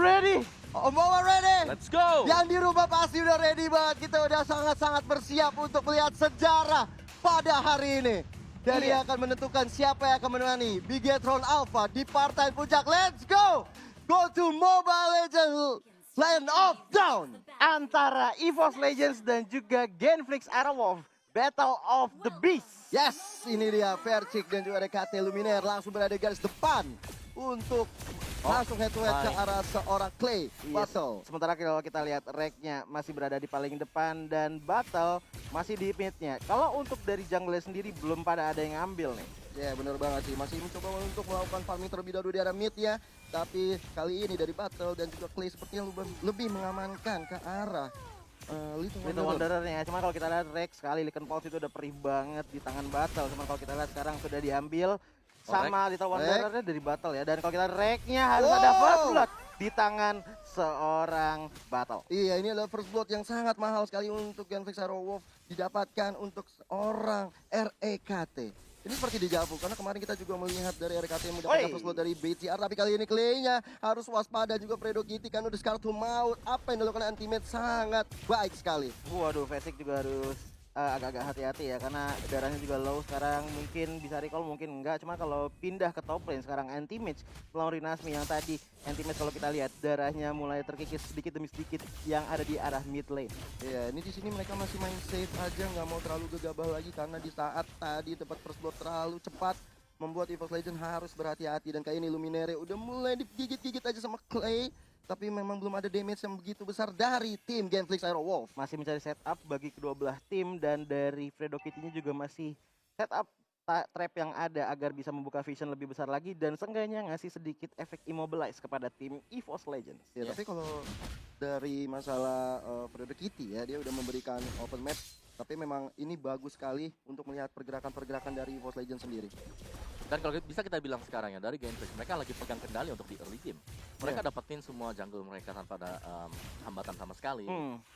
ready? Om Bawa ready? Let's go! Yang di rumah pasti udah ready banget. Kita udah sangat-sangat bersiap untuk melihat sejarah pada hari ini. Dan Iya. yang akan menentukan siapa yang akan menangani Bigetron Alpha di partai puncak. Let's go! Go to Mobile Legends Land of Dawn. Antara EVOS Legends dan juga Genflix Aerowolf. Battle of the Beast. Yes, ini dia Vercik dan juga RKT Luminaire langsung berada di garis depan untuk langsung head to head ke arah seorang Clay. Battle. Sementara kalau kita lihat Rek-nya masih berada di paling depan dan Battle masih di mid-nya. Kalau untuk dari jungle sendiri belum pada ada yang ngambil nih. Ya bener banget sih, masih mencoba untuk melakukan farming terlebih dahulu di arah mid ya. Tapi kali ini dari Battle dan juga Clay sepertinya lebih mengamankan ke arah Little Wanderer-nya. Cuma kalau kita lihat Rex sekali Lycan Pulse itu udah perih banget di tangan Battle. Cuma kalau kita lihat sekarang sudah diambil sama Little Wanderer-nya dari Battle ya. Dan kalau kita Rek-nya harus ada first blood di tangan seorang Battle. Iya, ini adalah first blood yang sangat mahal sekali untuk Genflix Aerowolf didapatkan untuk seorang REKT. Ini seperti dijavu karena kemarin kita juga melihat dari RKT yang mendapatkan first blood dari BTR, tapi kali ini Clay-nya harus waspada juga. Fredo Kitty kan udah Scar to Maut. Apa yang dilakukan Antimate sangat baik sekali. Waduh, Vesik juga harus agak-agak hati-hati ya karena darahnya juga low sekarang. Mungkin bisa recall, mungkin enggak. Cuma kalau pindah ke top lane sekarang Anti-Mage melawan Rinasmi yang tadi Anti-Mage kalau kita lihat darahnya mulai terkikis sedikit demi sedikit yang ada di arah mid lane. Iya, ini di sini mereka masih main safe aja, nggak mau terlalu gegabah lagi karena di saat tadi tempat first blood terlalu cepat membuat EVOS Legends harus berhati-hati. Dan kayak ini Luminaire udah mulai digigit-gigit aja sama Clay. Tapi memang belum ada damage yang begitu besar dari tim Genflix Aerowolf. Masih mencari setup bagi kedua belah tim dan dari Fredo Kitty-nya juga masih setup trap yang ada agar bisa membuka vision lebih besar lagi dan seenggaknya ngasih sedikit efek immobilize kepada tim EVOS Legends. Ya, tapi kalau dari masalah Fredo Kitty ya, dia udah memberikan open map. Tapi memang ini bagus sekali untuk melihat pergerakan-pergerakan dari EVOS Legends sendiri. Dan kalau bisa kita bilang sekarang ya, dari Genflix mereka lagi pegang kendali untuk di early game. Mereka dapetin semua jungle mereka tanpa ada hambatan sama sekali.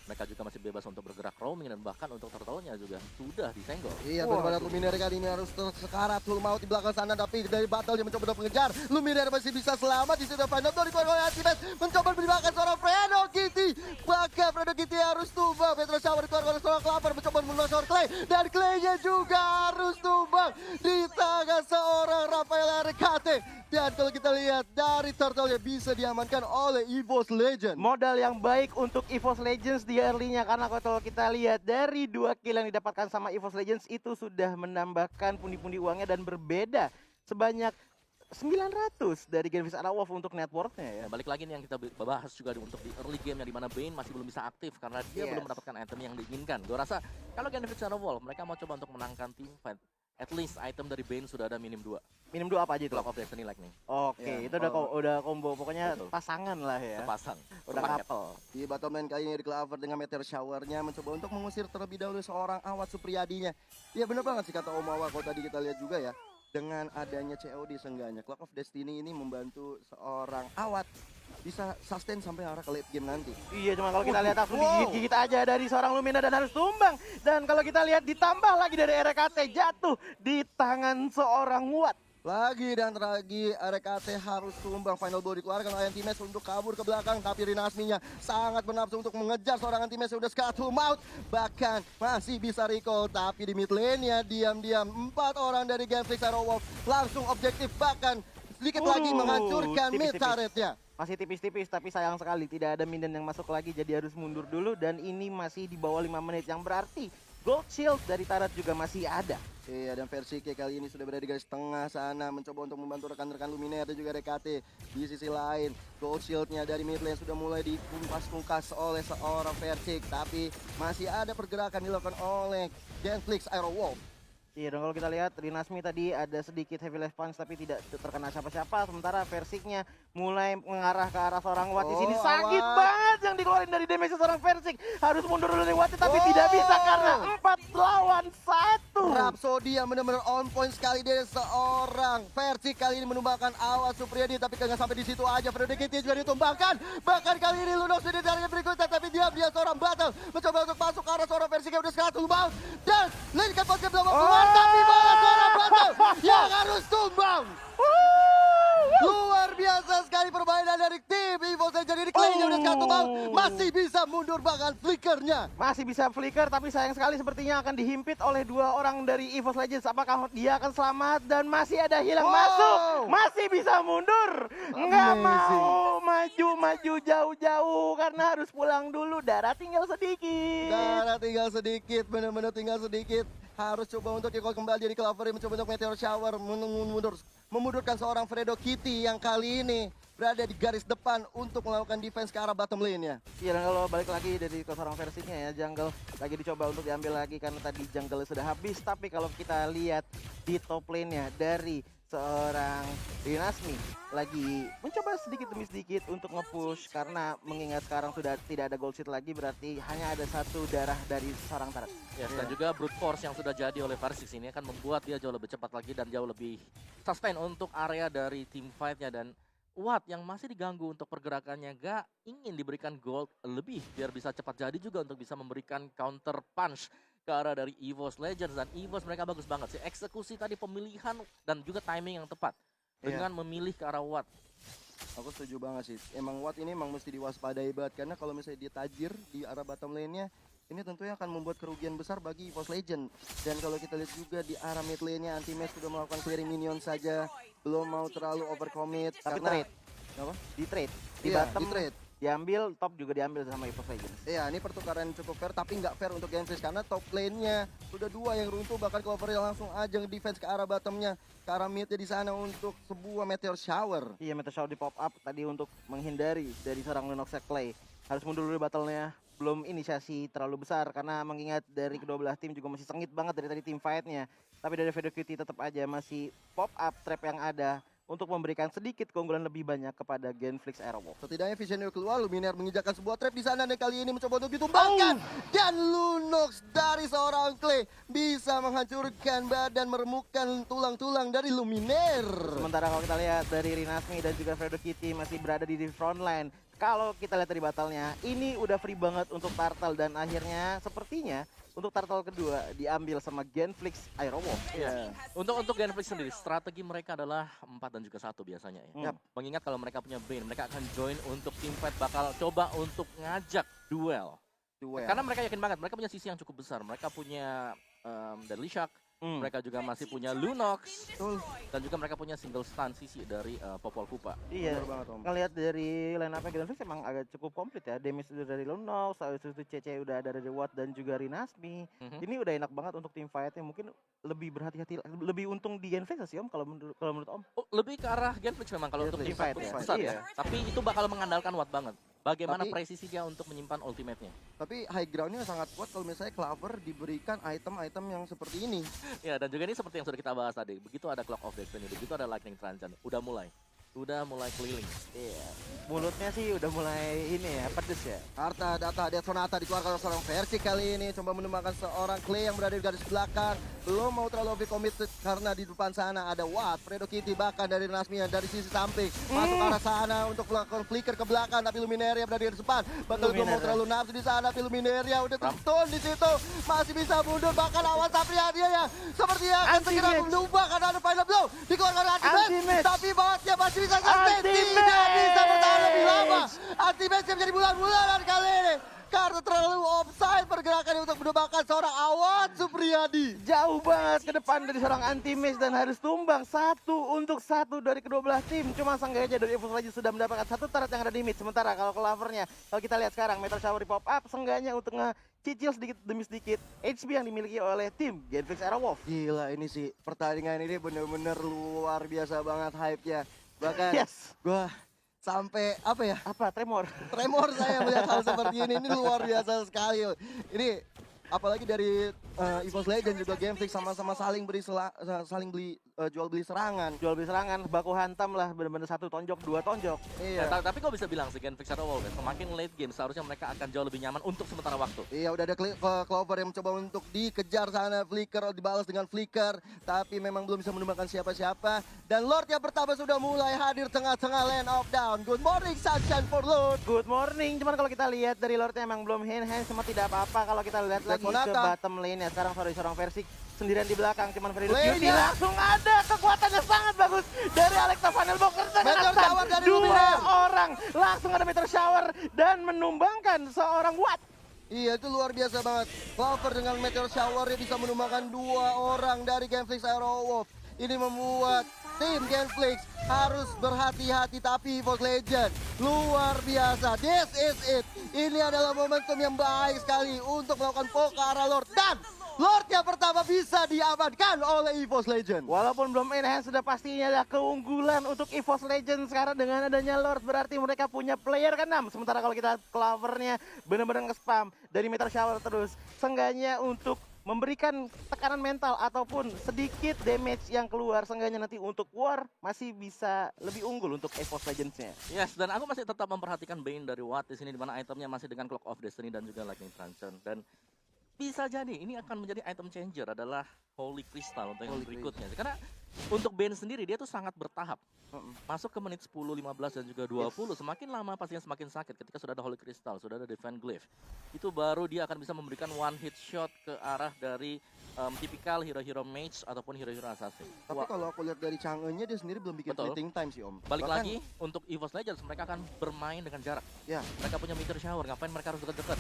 Mereka juga masih bebas untuk bergerak roaming dan bahkan untuk turtle-nya juga sudah disenggol. Iya, benar-benar Luminaire kali ini harus tersekarat full maut di belakang sana, tapi dari Battle dia mencoba untuk mengejar. Luminaire masih bisa selamat di situ. Final door dikeluarkan oleh Anti-Mage, mencoba menembakkan seorang Fredo Kitty. Bahkan Fredo Kitty harus tumbang. Petro Shower dikeluarkan oleh seorang Klaver, mencoba membunuh seorang Clay. Dan Clay-nya juga harus tumbang di tangan seorang Rafael RKT. Dan kalau kita lihat dari turtle-nya bisa diamankan oleh EVOS Legends. Modal yang baik untuk EVOS Legends di early-nya karena kalau kita lihat dari 2 kill yang didapatkan sama EVOS Legends itu sudah menambahkan pundi-pundi uangnya dan berbeda sebanyak 900 dari Genflix Aerowolf untuk net worth-nya ya. Balik lagi nih yang kita bahas juga untuk di early game yang dimana Bane masih belum bisa aktif karena dia belum mendapatkan item yang diinginkan. Gue rasa kalau Genflix Aerowolf mereka mau coba untuk menangkan team fight, at least item dari Bane sudah ada minim 2. Minim 2 apa aja itu? Clock of Destiny like nih. Oke, Ya, itu udah combo, pokoknya pasangan lah ya. Sepasang. Udah couple. Di battle main kali ini di Klaver dengan Meteor Shower-nya mencoba untuk mengusir terlebih dahulu seorang Awat Supriyadinya. Iya bener banget sih kata Om Awa, kalau tadi kita lihat juga ya. Dengan adanya COD seenggaknya, Clock of Destiny ini membantu seorang Awat bisa sustain sampai arah ke late game nanti. Iya, cuma kalau kita lihat langsung digigit-gigit aja dari seorang Lumina dan harus tumbang. Dan kalau kita lihat ditambah lagi dari RKT jatuh di tangan seorang Watt. Lagi dan lagi RKT harus tumbang. Final blow dikeluarkan oleh Anti-Mage untuk kabur ke belakang. Tapi Rinasminya sangat bernafsu untuk mengejar seorang Anti-Mage yang sudah Scar to Maut. Bahkan masih bisa recall. Tapi di mid lane-nya diam-diam 4 orang dari Genflix Aerowolf langsung objektif. Bahkan sedikit lagi menghancurkan mid turret-nya. Masih tipis-tipis tapi sayang sekali tidak ada minion yang masuk lagi jadi harus mundur dulu. Dan ini masih di bawah 5 menit yang berarti gold shield dari turret juga masih ada. Iya, dan Versi kali ini sudah berada di garis tengah sana mencoba untuk membantu rekan-rekan Luminaire dan juga RKT. Di sisi lain, gold shield-nya dari mid lane sudah mulai dipungkas-pungkas oleh seorang Versi, tapi masih ada pergerakan dilakukan oleh Genflix Aerowolf. Iya dong, kalau kita lihat Rinasmi tadi ada sedikit heavy life punch tapi tidak terkena siapa-siapa. Sementara Versiknya mulai mengarah ke arah seorang Watt. Di sini sakit banget yang dikeluarin dari damage seorang Versik. Harus mundur dulu dari Watt tapi tidak bisa karena 4 lawan 1. Rhapsody yang benar-benar on point sekali dari seorang Versik kali ini menumbangkan Awat Supriyadi, tapi nggak sampai di situ aja. Fredo Kitty juga ditumbangkan. Bahkan kali ini Lunox sudah dari berikutnya, tapi dia seorang Battle mencoba untuk masuk ke arah seorang Versik yang udah 100 bound dan Lincoln Podcast belum keluar. Tapi malah seorang Battle yang harus tumbang. Luar biasa sekali permainan dari tim EVOS Legend ini Clay-nya udah satu bang. Masih bisa mundur bahkan flickernya. Masih bisa flicker, tapi sayang sekali sepertinya akan dihimpit oleh 2 orang dari EVOS Legends. Apakah dia akan selamat? Dan masih ada hilang masuk. Masih bisa mundur. Nggak mau maju jauh-jauh karena harus pulang dulu. Darah tinggal sedikit. Darah tinggal sedikit, benar-benar tinggal sedikit. Harus coba untuk recall kembali dari Clover yang mencoba untuk Meteor Shower. Memundurkan seorang Fredo Kitty yang kali ini berada di garis depan untuk melakukan defense ke arah bottom lane-nya. Iya, dan kalau balik lagi dari seorang versinya ya, jungle lagi dicoba untuk diambil lagi karena tadi jungle sudah habis. Tapi kalau kita lihat di top lane-nya dari seorang Dinasmi lagi mencoba sedikit demi sedikit untuk nge-push karena mengingat sekarang sudah tidak ada gold seed lagi, berarti hanya ada 1 darah dari seorang Tarat. Yes, dan juga brute force yang sudah jadi oleh Versus ini akan membuat dia jauh lebih cepat lagi dan jauh lebih sustain untuk area dari team fight-nya. Dan Watt yang masih diganggu untuk pergerakannya gak ingin diberikan gold lebih biar bisa cepat jadi juga untuk bisa memberikan counter punch ke arah dari EVOS Legends. Dan EVOS mereka bagus banget sih, eksekusi tadi, pemilihan dan juga timing yang tepat dengan memilih ke arah Watt. Aku setuju banget sih. Emang Watt ini emang mesti diwaspadai banget karena kalau misalnya dia tajir di arah bottom lane-nya, ini tentunya akan membuat kerugian besar bagi EVOS Legend. Dan kalau kita lihat juga di arah mid lane-nya, Anti-Mage sudah melakukan clearing minion saja, belum mau terlalu overcommit. Tapi karena trade. Apa? Di trade. Di Iya, bottom di trade. diambil, top juga diambil sama EVOS Legends. Iya, ini pertukaran cukup fair, tapi nggak fair untuk Genfresh karena top lane-nya sudah 2 yang runtuh, bahkan Clover langsung aja defense ke arah bottom-nya, ke arah mid-nya di sana untuk sebuah Meteor Shower. Iya, Meteor Shower di pop up tadi untuk menghindari dari seorang Lunox Clay. Harus mundur dulu battle-nya. Belum inisiasi terlalu besar karena mengingat dari kedua belah tim juga masih sengit banget dari tadi tim fight-nya. Tapi dari Fredo Kitty tetap aja masih pop up trap yang ada untuk memberikan sedikit keunggulan lebih banyak kepada Genflix Aerowolf. Setidaknya Visionary keluar, Luminaire menginjakan sebuah trap di sana dan kali ini mencoba untuk ditumbangkan. Dan Lunox dari seorang Clay bisa menghancurkan badan, meremukkan tulang-tulang dari Luminaire. Sementara kalau kita lihat dari Rinasmi dan juga Fredo Kitty masih berada di front line. Kalau kita lihat dari battle-nya, ini udah free banget untuk Turtle dan akhirnya sepertinya untuk Turtle kedua diambil sama Genflix Aerowolf. Iya. Untuk Genflix sendiri, strategi mereka adalah 4 dan juga 1 biasanya ya. Mengingat kalau mereka punya Bane, mereka akan join untuk team fight, bakal coba untuk ngajak duel. Karena mereka yakin banget, mereka punya sisi yang cukup besar. Mereka punya Deadly Shock, mereka juga masih punya Lunox, dan juga mereka punya single stun sisi dari Popol Kupa. Iya, ngelihat dari line up-nya Genflix emang agak cukup komplit ya. Damage udah dari Lunox, habis itu CC udah ada dari Watt dan juga Rinasmi. Ini udah enak banget untuk tim fight-nya. Mungkin lebih berhati-hati, lebih untung di Genflix sih Om kalau menurut Om. Lebih ke arah Genflix memang kalau untuk tim fight ya. besar ya. Tapi itu bakal mengandalkan Watt banget. Bagaimana Tapi presisi dia untuk menyimpan ultimate-nya. Tapi high ground-nya sangat kuat kalau misalnya Clover diberikan item-item yang seperti ini. Ya, dan juga ini seperti yang sudah kita bahas tadi. Begitu ada Clock of Destiny, begitu ada Lightning Transcend, udah mulai keliling. Iya. Mulutnya sih udah mulai ini ya, pedes ya. Harta data Death Sonata dikeluarkan oleh seorang versi kali ini. Coba menumbangkan seorang Clay yang berada di garis belakang. Belum mau terlalu overcommit karena di depan sana ada Watt, Fredo Kitty, bahkan dari Nasmian dari sisi samping. Masuk ke arah sana untuk melakukan flicker ke belakang. Tapi Luminaria berada di depan. Bakal belum mau terlalu nafsu di sana. Tapi Luminaria udah tuntun di situ. Masih bisa mundur. Bahkan awan Satria dia yang sepertinya akan segera menumbang karena ada final blow. Dikeluarkan oleh Anti-Mage. Tapi Wattnya masih bisa sustain. Tidak bisa bertahan lebih lama. Anti-Mage menjadi bulan-bulanan kali ini. Karena terlalu offside pergerakan untuk menumbangkan seorang Awan Supriyadi. Jauh banget ke depan dari seorang Anti-Mage dan harus tumbang 1 untuk 1 dari kedua belah tim. Cuma seenggaknya dari EVOS Legends sudah mendapatkan 1 turret yang ada di mid. Sementara kalau Clovernya, kalau kita lihat sekarang Meteor Shower di pop up, seenggaknya untuk ngecicil sedikit demi sedikit HP yang dimiliki oleh tim Genflix Aerowolf. Gila ini sih, pertandingan ini bener-bener luar biasa banget hype-nya. Bahkan gua sampai apa tremor saya melihat hal seperti ini luar biasa sekali. Ini apalagi dari EVOS Legends juga Genflix sama-sama saling beli jual beli serangan, baku hantam lah, benar-benar 1 tonjok 2 tonjok. Iya. Tapi kok bisa bilang sih Genflix Aerowolf semakin late game seharusnya mereka akan jauh lebih nyaman untuk sementara waktu. Iya, udah ada Clover yang mencoba untuk dikejar sana, flicker dibalas dengan flicker, tapi memang belum bisa menemukan siapa-siapa. Dan Lord yang pertama sudah mulai hadir tengah-tengah lane of down. Good morning sunshine for Lord. Good morning. Cuman kalau kita lihat dari Lordnya emang belum hand cuma tidak apa-apa kalau kita lihat lagi ke bottom lane ya. Sekarang seorang versi sendirian di belakang, cuman Fredo Lane Cutie ya. langsung ada kekuatannya sangat bagus dari Alexa Vanelboker dengan Meteor stun. shower dari Dua Lumiere. orang langsung ada Meteor Shower dan menumbangkan seorang Watt. Iya, itu luar biasa banget. Clover dengan Meteor Shower dia bisa menumbangkan 2 orang dari Gameflix Aerowolf. Ini membuat tim Gameflix harus berhati-hati, tapi EVOS Legend luar biasa. This is it. Ini adalah momentum yang baik sekali untuk melakukan poke ke arah Lord. Dan Lord yang pertama bisa diamankan oleh EVOS Legend. Walaupun belum enhance, sudah pastinya ada keunggulan untuk EVOS Legends sekarang dengan adanya Lord. Berarti mereka punya player ke-6. Sementara kalau kita Clovernya benar-benar nge-spam dari Meteor Shower terus. Seenggaknya untuk memberikan tekanan mental ataupun sedikit damage yang keluar. Seenggaknya nanti untuk War masih bisa lebih unggul untuk EVOS Legends-nya. Yes, dan aku masih tetap memperhatikan Bane dari Watt di sini, di mana itemnya masih dengan Clock of Destiny dan juga Lightning Truncheon. Dan bisa jadi ini akan menjadi item changer adalah Holy Crystal untuk yang berikutnya. Karena untuk Bane sendiri dia tuh sangat bertahap. Masuk ke menit 10, 15 dan juga 20. Semakin lama pastinya semakin sakit ketika sudah ada Holy Crystal, sudah ada Divine Glyph. Itu baru dia akan bisa memberikan one hit shot ke arah dari tipikal hero-hero mage ataupun hero-hero assassin. Tapi kalau aku lihat dari Chang'e-nya dia sendiri belum bikin Betul. fleeting time sih Om. Balik Bahkan- lagi untuk EVOS Legends mereka akan bermain dengan jarak. Ya. Mereka punya Meteor Shower, ngapain mereka harus dekat-dekat?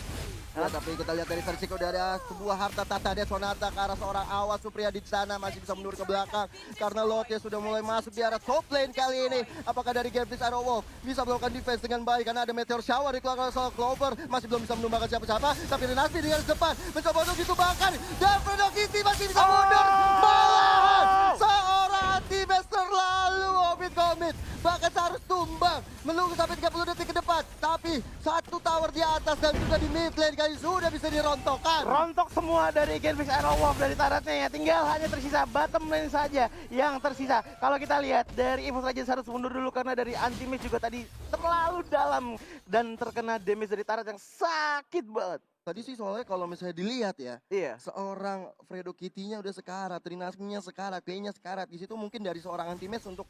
Ya, tapi kita lihat dari versi udah ada sebuah harta tata dia Sonata ke arah seorang Awas Supriyadi di sana masih bisa mundur ke belakang karena Lottie sudah mulai masuk di arah top lane kali ini. Apakah dari Gameflix Aerowolf bisa melakukan defense dengan baik karena ada Meteor Shower di keluarga soal Clover masih belum bisa menumbangkan siapa-siapa, tapi Renasmi di garis depan mencoba untuk ditumbangkan dan Fredo Kitty masih bisa mundur. Malahan seorang anti-base terlalu komit. Bahkan seharus tumbang menunggu sampai 30 detik ke depan, tapi satu tower di atas dan juga di mid lane kali sudah bisa dirontokkan. Rontok semua dari Gameflix Aerowolf dari taratnya ya. Tinggal hanya tersisa bottom lane saja yang tersisa. Kalau kita lihat dari EVOS Legends harus mundur dulu karena dari anti-mage juga tadi terlalu dalam dan terkena damage dari tarat yang sakit banget. Tadi sih soalnya kalau misalnya dilihat ya, Iya. seorang Fredo Kitty-nya udah sekarat, Trinasmi-nya sekarat, Kayaknya sekarat. Di situ mungkin dari seorang anti-mage untuk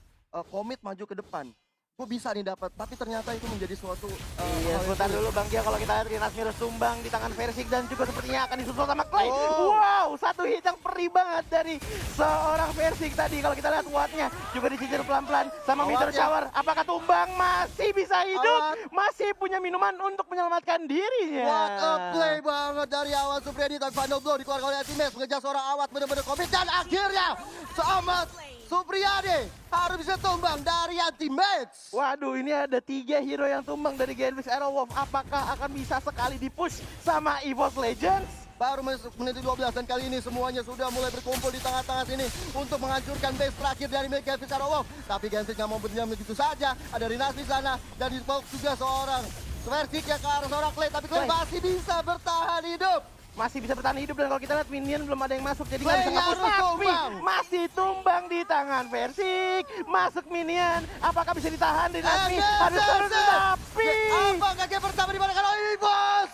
komit maju ke depan. Kok bisa nih dapat, tapi ternyata itu menjadi suatu Iya, hal yang sebentar sulit. dulu Bang Gia, kalau kita lihat Rinasmi harus tumbang di tangan Versik dan juga sepertinya akan disusul sama Clay. Oh. Wow, satu hit yang perih banget dari seorang Versik tadi. Kalau kita lihat Wattnya juga dicicir pelan-pelan sama Meteor Wattnya. Shower. Apakah tumbang? Masih bisa hidup, Watt. masih punya minuman untuk menyelamatkan dirinya. What a play banget dari Awas Supriyadi, tapi final blow dikeluarkan oleh anti-mage mengejar seorang Awas benar-benar komit dan akhirnya seamat Supriyadi harus bisa tumbang dari anti-mage. Waduh, ini ada 3 hero yang tumbang dari Gameflix Aerowolf. Apakah akan bisa sekali dipush sama EVOS Legends? Baru masuk menit 12 dan kali ini semuanya sudah mulai berkumpul di tengah-tengah sini untuk menghancurkan base terakhir dari Gameflix Aerowolf. Tapi Gameflix nggak mau berdiam begitu saja. Ada Rinasmi di sana dan di bawah juga seorang Versik yang ke arah seorang Clay. Tapi Clay Clay. masih bisa bertahan hidup. Masih bisa bertahan hidup dan kalau kita lihat minion belum ada yang masuk jadi nggak Clay bisa nge-push. harus Tapi tumbang. masih tumbang di tangan Versik. Masuk minion, apakah bisa ditahan di Nasmi? Harus terus tapi Apakah game pertama dimenangkan oleh EVOS